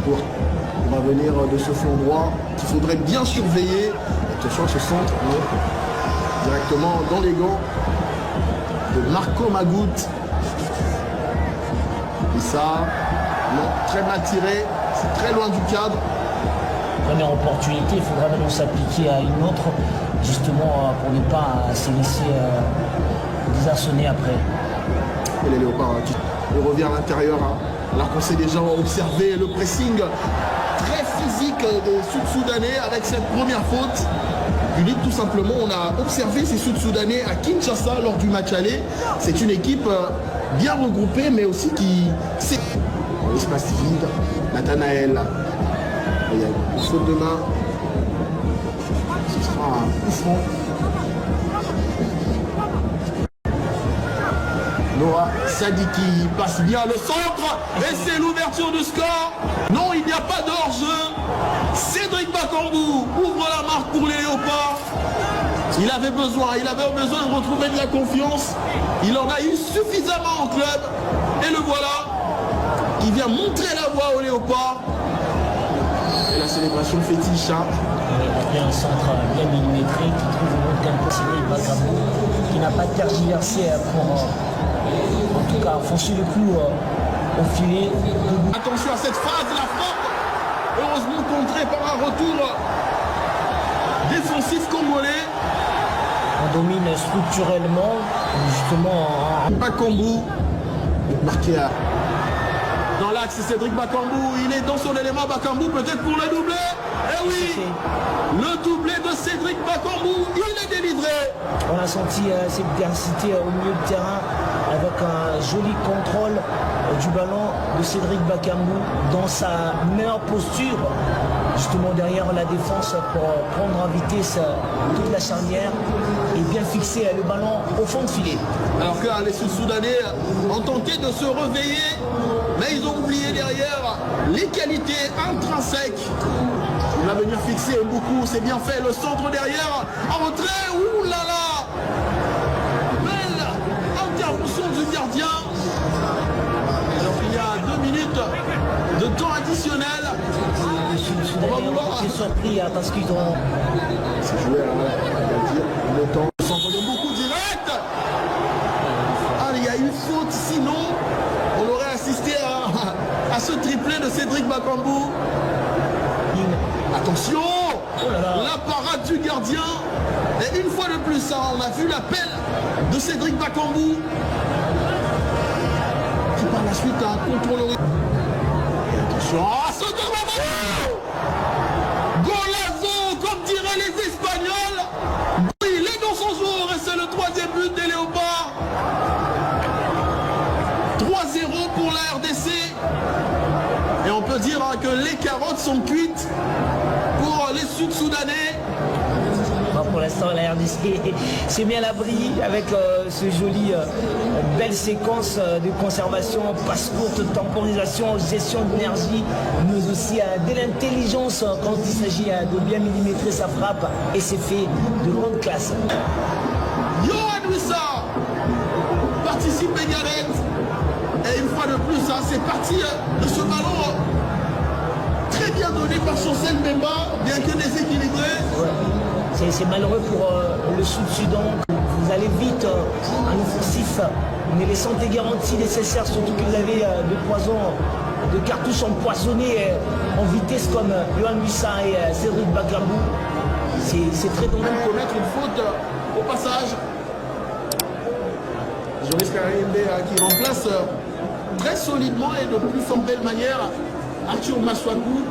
On va venir de ce flanc droit qu'il faudrait bien surveiller. Attention, ce centre directement dans les gants de Marco Magout. Et ça, non, très mal tiré, c'est très loin du cadre. Première opportunité, il faudra maintenant s'appliquer à une autre, justement pour ne pas se laisser désarçonner après. Et les Léopards qui revient à l'intérieur, alors qu'on s'est déjà observé le pressing très physique des Sud-Soudanais avec cette première faute. Philippe, tout simplement, on a observé ces Sud-Soudanais à Kinshasa lors du match aller. C'est une équipe bien regroupée, mais aussi qui sait. L'espace vide, Nathanaël. Il y a une faute de main. Ce sera un coup franc. Noah Sadiki passe bien le centre et c'est l'ouverture du score. Non, il n'y a pas d'hors-jeu. Cédric Bakambu ouvre la marque pour les Léopards. Il avait besoin de retrouver de la confiance. Il en a eu suffisamment en club. Et le voilà. Il vient montrer la voie aux Léopards. Et la célébration fétiche. Après un centre bien millimétré qui trouve au bon tempo Cédric Bakambu, qui n'a pas tergiversé pour en tout cas enfoncer le clou au filet. Attention à cette phase, la frappe. Heureusement contrée par un retour défensif congolais. On domine structurellement, justement. Bakambu, marqué à... Dans l'axe, Cédric Bakambu, il est dans son élément. Bakambu peut-être pour le doublé. Eh oui, le doublé de Cédric Bakambu, il est délivré. On a senti cette densité au milieu de terrain avec un joli contrôle du ballon de Cédric Bakambu dans sa meilleure posture, justement derrière la défense pour prendre en vitesse toute la charnière et bien fixer le ballon au fond de filet. Alors que les Sud-Soudanais ont tenté de se réveiller, mais ils ont oublié derrière les qualités intrinsèques. On va venir fixer beaucoup, c'est bien fait, le centre derrière, en retrait, ouh là là. Belle intervention du gardien. Alors il y a 2 minutes de temps additionnel. On va vouloir... J'ai surpris parce qu'ils ont... C'est joué à le temps. Le centre de beaucoup direct. Ah, il y a une faute, sinon on aurait assisté à ce triplé de Cédric Bakambu. Attention, la parade du gardien. Et une fois de plus, on a vu l'appel de Cédric Bakambu qui par la suite a contrôlé. Et attention, ce golazo, comme diraient les Espagnols. Il est dans son jour et c'est le 3e but des Léopards. 3-0 pour la RDC. Et on peut dire que les carottes sont cuites pour les Sud-Soudanais. Pour l'instant, la RDC c'est bien l'abri avec ce joli belle séquence de conservation, passe courte, temporisation, gestion d'énergie, mais aussi de l'intelligence quand il s'agit de bien millimétrer sa frappe et c'est fait de grande classe. Yohan Wissa participe également. Et une fois de plus, c'est parti de ce ballon très bien donné par Chancel Mbemba, bien que déséquilibré. Ouais. C'est malheureux pour le Sud-Soudan. Vous allez vite en offensif, mais les santé garanties nécessaires, surtout que vous avez de cartouches empoisonnées en vitesse comme Yohan Wissa et Cédric Bakambu. C'est très dangereux. Même commettre une faute au passage. Joris Karimbe qui remplace très solidement et de plus en belle manière Arthur Maswaku.